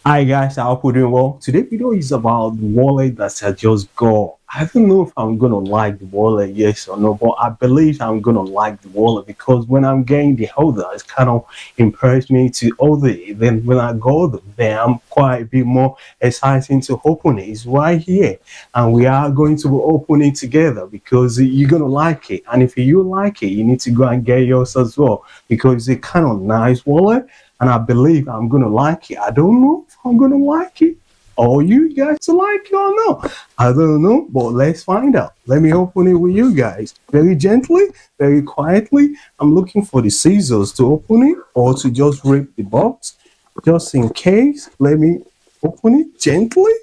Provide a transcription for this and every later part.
Hi guys, I hope you're doing well. Today's video is about the wallet that I just got. I don't know if I'm gonna like the wallet, yes or no, but I believe I'm gonna like the wallet because when I'm getting the holder, it's kind of impressed me to hold it. Then when I go there, I'm quite a bit more exciting to open it. It's right here, and we are going to open it together because you're gonna like it. And if you like it, you need to go and get yours as well because it's a kind of nice wallet and I believe I'm gonna like it. I don't know if I'm gonna like it or you guys to like it or not. I don't know, but let's find out. Let me open it with you guys. Very gently, very quietly. I'm looking for the scissors to open it or to just rip the box. Just in case, let me open it gently.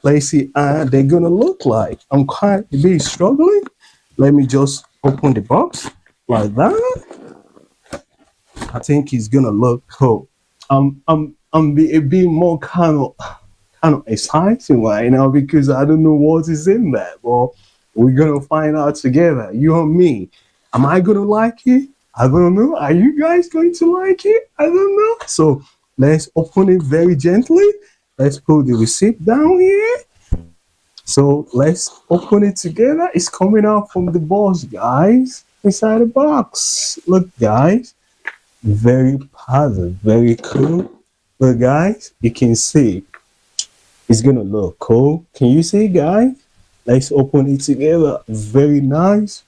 Let's see how they're gonna look like. I'm quite a bit struggling. Let me just open the box like that. I think it's gonna look cool. A bit more kind of exciting right now because I don't know what is in there, but we're gonna find out together. You and me. Am I gonna like it? I don't know. Are you guys going to like it? I don't know. So let's open it very gently. Let's put the receipt down here. So let's open it together. It's coming out from the box, guys. Inside the box. Look, guys. Very positive, very cool. Look, guys, you can see it's gonna look cool. Can you see, guys? Let's open it together. Very nice.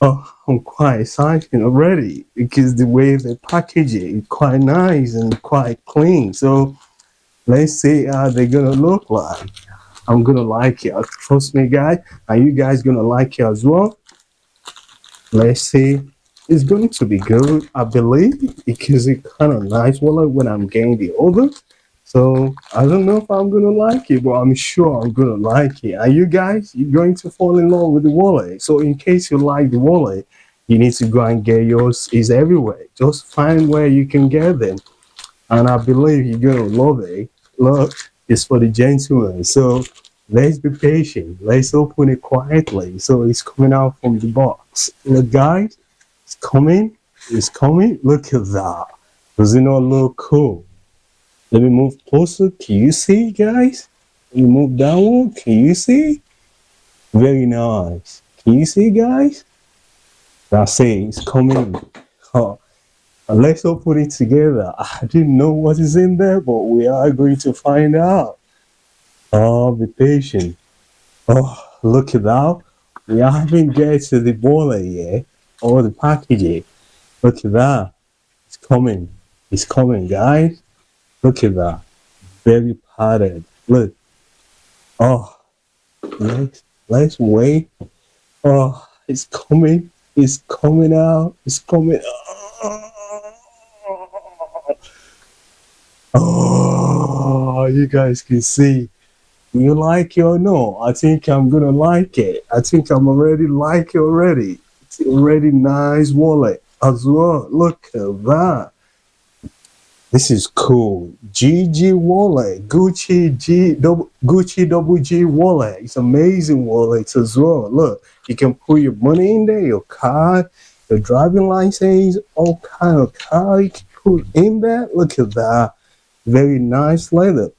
Oh, I'm quite excited already because the way they package it is quite nice and quite clean. So let's see how they're gonna look like. I'm gonna like it. Trust me, guys. Are you guys gonna like it as well? Let's see. It's going to be good, I believe, because it's kind of nice wallet when I'm getting the order. So I don't know if I'm gonna like it, but I'm sure I'm gonna like it. Are you guys? You're going to fall in love with the wallet. So in case you like the wallet, you need to go and get yours. It's everywhere. Just find where you can get them, and I believe you're gonna love it. Look, it's for the gentleman. So let's be patient. Let's open it quietly. So it's coming out from the box. Look, guys. It's coming. It's coming. Look at that. Does it not look cool? Let me move closer. Can you see, guys? You move downward. Can you see? Very nice. Can you see, guys? That's it. It's coming. Oh, let's all put it together. I didn't know what is in there, but we are going to find out. Oh, be patient. Oh, look at that. We haven't get to the wallet yet or the packaging. Look at that. It's coming. It's coming, guys. Look at that. Very padded. Look. Oh, let's wait. Oh, it's coming. It's coming out. It's coming. Oh, you guys can see. You like it or no? I think I'm gonna like it. I think I'm already like it already. It's already nice wallet as well. Look at that. This is cool. GG Wallet, Gucci double G Wallet. It's amazing wallet as well. Look, you can put your money in there, your card, your driving license, all kind of card you can put in there. Look at that. Very nice leather.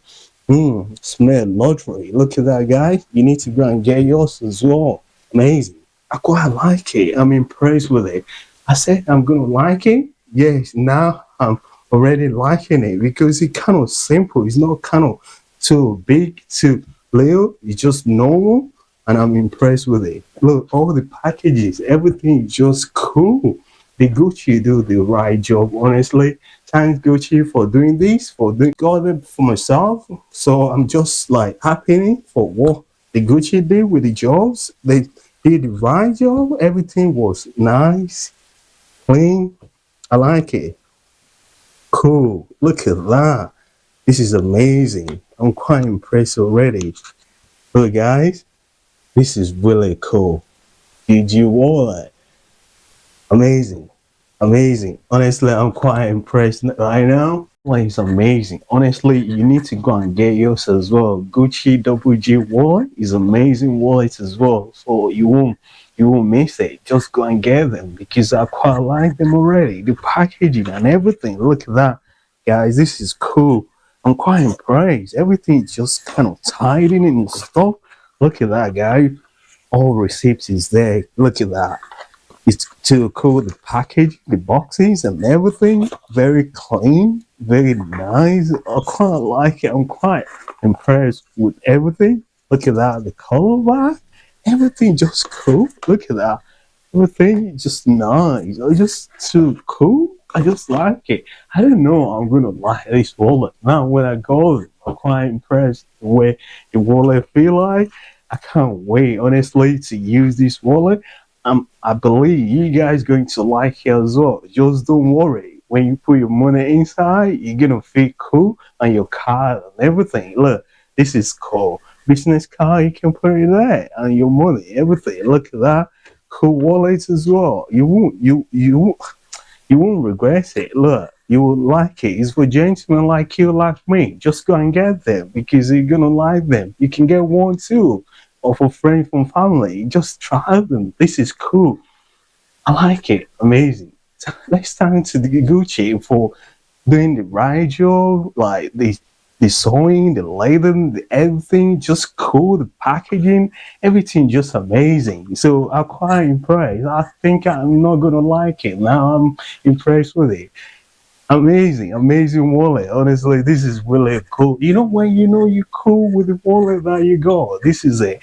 Smell luxury. Look at that, guys. You need to go and get yours as well. Amazing. I quite like it. I'm impressed with it. I said I'm gonna like it. Yes, now I'm already liking it because it's kind of simple. It's not kind of too big, too little. It's just normal, and I'm impressed with it. Look, all the packages, everything is just cool. The Gucci do the right job, honestly. Thanks Gucci for doing this, for doing got it for myself. So I'm just like happy for what the Gucci did with the jobs. They did the right job. Everything was nice, clean. I like it. Cool. Look at that. This is amazing. I'm quite impressed already. Look, guys, this is really cool. GG Wallet. Amazing. Amazing. Honestly, I'm quite impressed right now. Like, it's amazing. Honestly, you need to go and get yours as well. Gucci double G wallet is amazing wallet as well. So you won't miss it. Just go and get them because I quite like them already. The packaging and everything. Look at that. Guys, this is cool. I'm quite impressed. Everything's just kind of tied in and stuff. Look at that, guy. All receipts is there. Look at that. It's too cool. The package, the boxes, and everything. Very clean, very nice. I quite like it. I'm quite impressed with everything. Look at that. The color bar, everything just cool. Look at that. Everything just nice. It's just too cool. I just like it. I didn't know I'm gonna like this wallet. Now when I go, I'm quite impressed the way the wallet feel like. I can't wait, honestly, to use this wallet. I believe you guys going to like it as well. Just don't worry. When you put your money inside, you're gonna feel cool on your card and everything. Look, this is cool. Business card, you can put it there and your money, everything. Look at that. Cool wallets as well. You won't regret it. Look, you will like it. It's for gentlemen like you, like me. Just go and get them because you're gonna like them. You can get one too, or for friends from family. Just try them. This is cool. I like it. Amazing. So let's turn to the Gucci for doing the right job, like the sewing, the labeling, the everything just cool, the packaging, everything just amazing. So I'm quite impressed. I think I'm not gonna like it. Now I'm impressed with it. Amazing, amazing wallet. Honestly, this is really cool. You know when you know you're cool with the wallet that you got. This is it.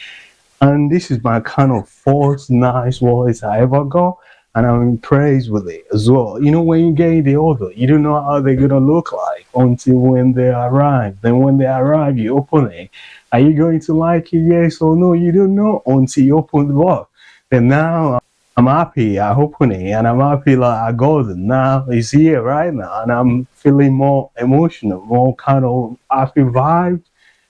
And this is my kind of first nice wallet I ever got, and I'm impressed with it as well. You know, when you get the order, you don't know how they're gonna look like until when they arrive. Then when they arrive, you open it. Are you going to like it? Yes or no? You don't know until you open the box. Then now I'm happy. I open it, and I'm happy like I got it. Now it's here right now, and I'm feeling more emotional, more kind of happy vibe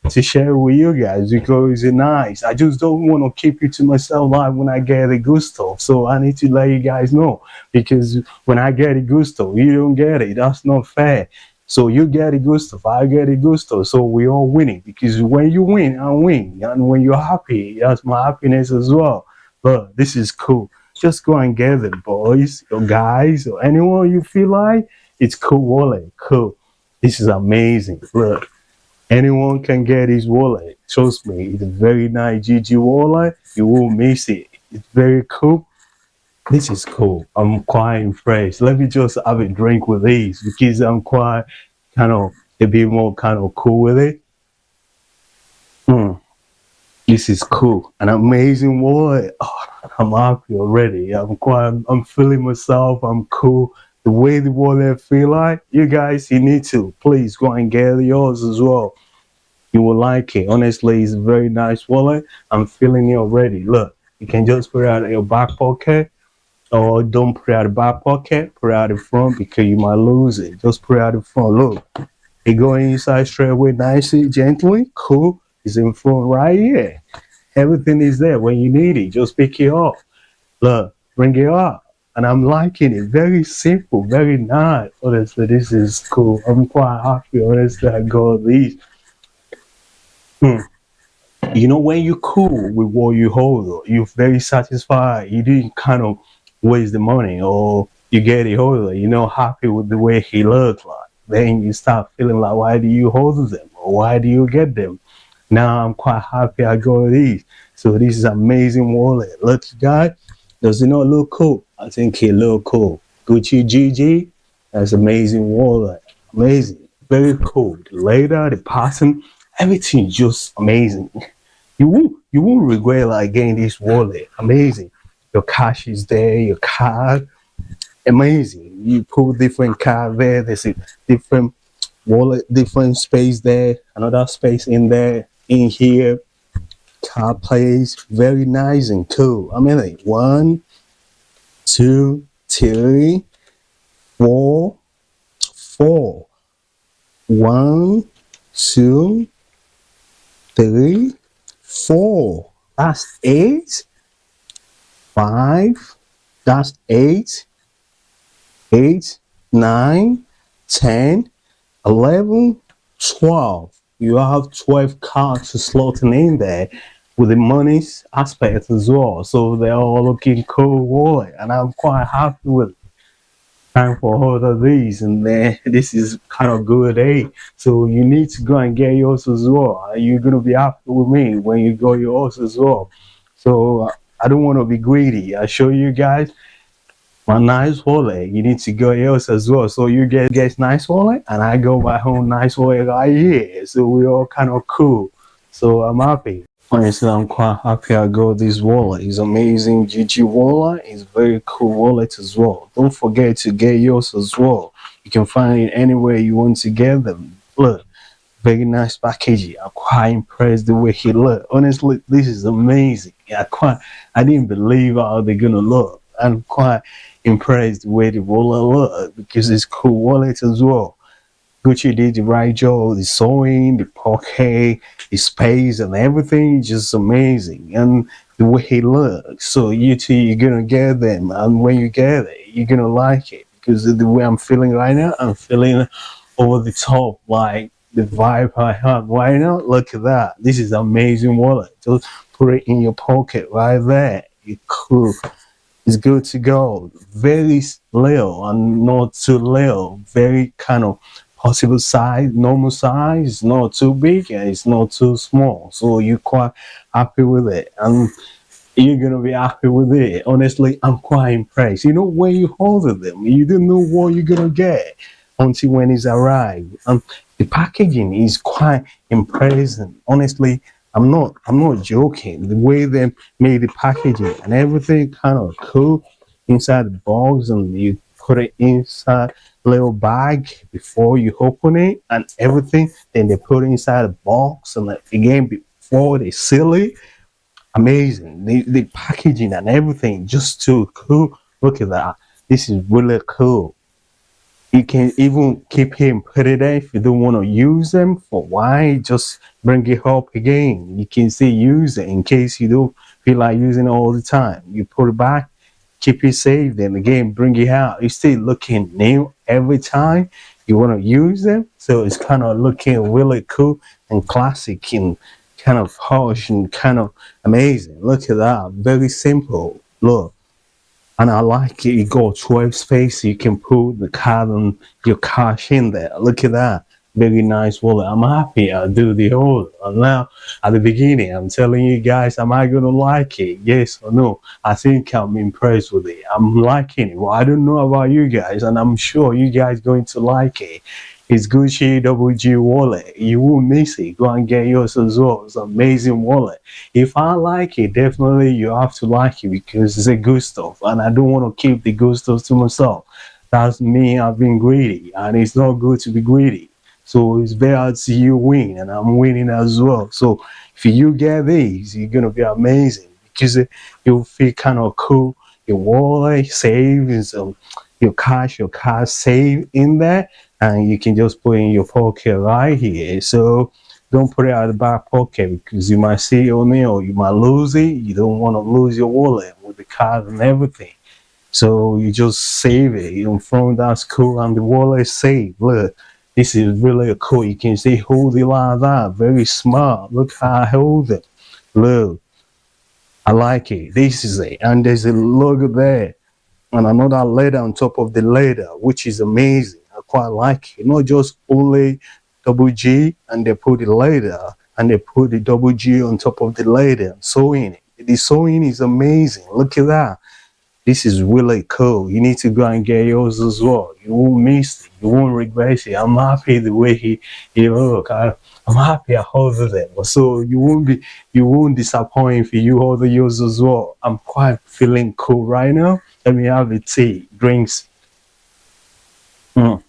to share with you guys because it's nice. I just don't want to keep it to myself like when I get the good stuff. So I need to let you guys know because when I get the good stuff, you don't get it. That's not fair. So you get the good stuff, I get the good stuff. So we all winning because when you win, I win. And when you're happy, that's my happiness as well. But this is cool. Just go and get it, boys or guys or anyone you feel like. It's cool wallet. Cool. This is amazing. Look. Anyone can get his wallet. Trust me, it's a very nice GG wallet. You won't miss it. It's very cool. This is cool. I'm quite impressed. Let me just have a drink with these because I'm quite kind of a bit more kind of cool with it. This is cool. An amazing wallet. Oh, I'm happy already. I'm feeling myself. I'm cool. The way the wallet feel like, you guys, you need to please go and get yours as well. You will like it. Honestly, it's a very nice wallet. I'm feeling it already. Look, you can just put it out of your back pocket or don't put it out of the back pocket, put it out the front because you might lose it. Just put it out the front. Look, it going inside straight away nicely, gently, cool. It's in front right here. Everything is there when you need it. Just pick it up. Look, bring it up. And I'm liking it. Very simple, very nice. Honestly, this is cool. I'm quite happy. Honestly, I got these. You know, when you're cool with what you hold, you're very satisfied. You didn't kind of waste the money or you get it holder, you're not happy with the way he looks like. Then you start feeling like, why do you hold them? Or why do you get them? Now I'm quite happy I got these. So this is amazing wallet. Look, guys, does it not look cool? I think it look cool. GUCCI GG, that's amazing wallet. Amazing. Very cool. The leather, the pattern, everything just amazing. You won't regret like getting this wallet. Amazing. Your cash is there, your card. Amazing. You put different card there. There's a different wallet, different space there, another space in there, in here. Card place, very nice and cool. I mean, like 1, 2, 3, 4, 4. 1, 2, 3, 4. That's 8. 5. That's 8. 8, 9, 10, 11, 12. You have 12 cards to slotting in there with the money aspect as well. So they're all looking cool wallet, and I'm quite happy with it. time for all of these, and then this is kind of good, eh? So you need to go and get yours as well. You're gonna be happy with me when you go yours as well. So I don't want to be greedy. I show you guys my nice wallet. You need to go yours as well. So you get nice wallet, and I go my own nice wallet right here. So we all kind of cool. So I'm happy. Honestly, I'm quite happy I got this wallet. It's amazing. GG Wallet is very cool wallet as well. Don't forget to get yours as well. You can find it anywhere you want to get them. Look, very nice packaging. I'm quite impressed the way he look. Honestly, this is amazing. I didn't believe how they're gonna look. I'm quite impressed the way the wallet look because it's cool wallet as well. Gucci did the right job, the sewing, the pocket, the space, and everything is just amazing. And the way he looks. So you too, you're gonna get them, and when you get it, you're gonna like it because of the way I'm feeling right now. I'm feeling over the top, like the vibe I have right now. Look at that. This is amazing wallet. Just put it in your pocket right there. You cool. It's good to go. Very little and not too little. Very kind of possible size, normal size. Not too big and it's not too small. So you're quite happy with it. And you're gonna be happy with it. Honestly, I'm quite impressed. You know, when you hold them, you don't know what you're gonna get until when it's arrived. And the packaging is quite impressive. Honestly, I'm not joking. The way they made the packaging and everything kind of cool inside the box, and you put it inside a little bag before you open it and everything. Then they put it inside a box, and like, again before they seal it. Amazing. The packaging and everything just too cool. Look at that. This is really cool. You can even keep him, put it there if you don't want to use them for why. Just bring it up again. You can still use it in case you don't feel like using it all the time. You put it back, keep it safe, then again bring it out. You still looking new every time you want to use them. So it's kind of looking really cool and classic and kind of harsh and kind of amazing. Look at that. Very simple. Look. And I like it. You got 12 space. You can put the card and your cash in there. Look at that. Very nice wallet. I'm happy I do the order. And now, at the beginning, I'm telling you guys, am I going to like it? Yes or no? I think I'm impressed with it. I'm liking it. Well, I don't know about you guys, and I'm sure you guys going to like it. It's GUCCI GG Wallet. You won't miss it. Go and get yours as well. It's an amazing wallet. If I like it, definitely you have to like it because it's a good stuff. And I don't want to keep the good stuff to myself. That's me. I've been greedy, and it's not good to be greedy. So it's better to you win, and I'm winning as well. So if you get these, you're gonna be amazing because you'll feel kind of cool. Your wallet saves, your cash save in there, and you can just put it in your pocket right here. So don't put it out of the back pocket because you might see it on it or you might lose it. You don't want to lose your wallet with the card and everything. So you just save it in front. That's cool, and the wallet is safe. Look, this is really cool. You can see hold it like that. Very smart. Look how I hold it. Look, I like it. This is it, and there's a logo there and another letter on top of the letter, which is amazing. I quite like it. Not just only double G and they put the letter and they put the double G on top of the letter, sewing it. The sewing is amazing. Look at that. This is really cool. You need to go and get yours as well. You won't miss it. You won't regret it. I'm happy the way he look. I'm happy I ordered them. So you won't disappoint if you order yours as well. I'm quite feeling cool right now. Let me have a tea, drinks. Mm.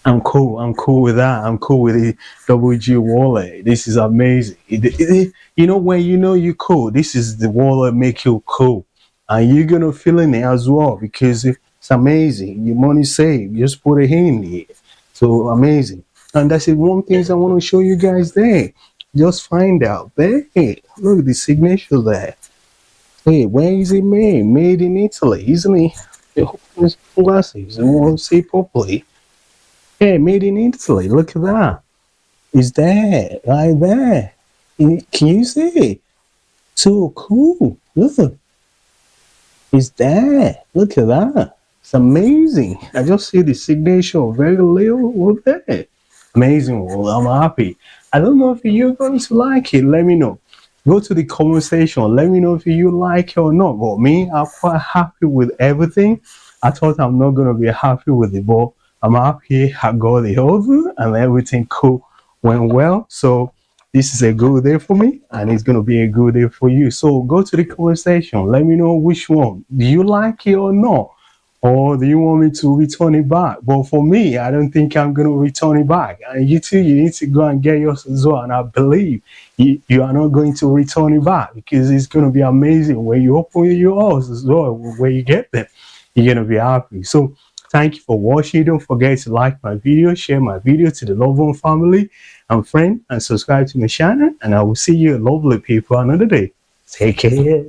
I'm cool. I'm cool with that. I'm cool with the WG wallet. This is amazing. You know when you know you're cool, this is the wallet make you cool, and you're gonna feel in it as well because it's amazing. Your money saved. Just put it in here. So amazing. And that's the one thing I want to show you guys there. Just find out there. Hey, look at the signature there. Hey, where is it made? Made in Italy, isn't it? The glasses. I want to see properly. Yeah, made in Italy. Look at that. It's there, right there. Can you see? So cool. Look. It's there. Look at that. It's amazing. I just see the signature very little over there. Amazing. Well, I'm happy. I don't know if you're going to like it. Let me know. Go to the comment section. Let me know if you like it or not. But me, I'm quite happy with everything. I thought I'm not gonna be happy with it, but I'm happy I got the order and everything cool went well. So this is a good day for me and it's gonna be a good day for you. So go to the comment section. Let me know which one. Do you like it or not? Or do you want me to return it back? But for me, I don't think I'm going to return it back. And you too, you need to go and get yours as well. And I believe you are not going to return it back because it's going to be amazing when you open yours as well, where you get them. You're going to be happy. So thank you for watching. Don't forget to like my video, share my video to the loved one, family and friend, and subscribe to my channel. And I will see you lovely people another day. Take care.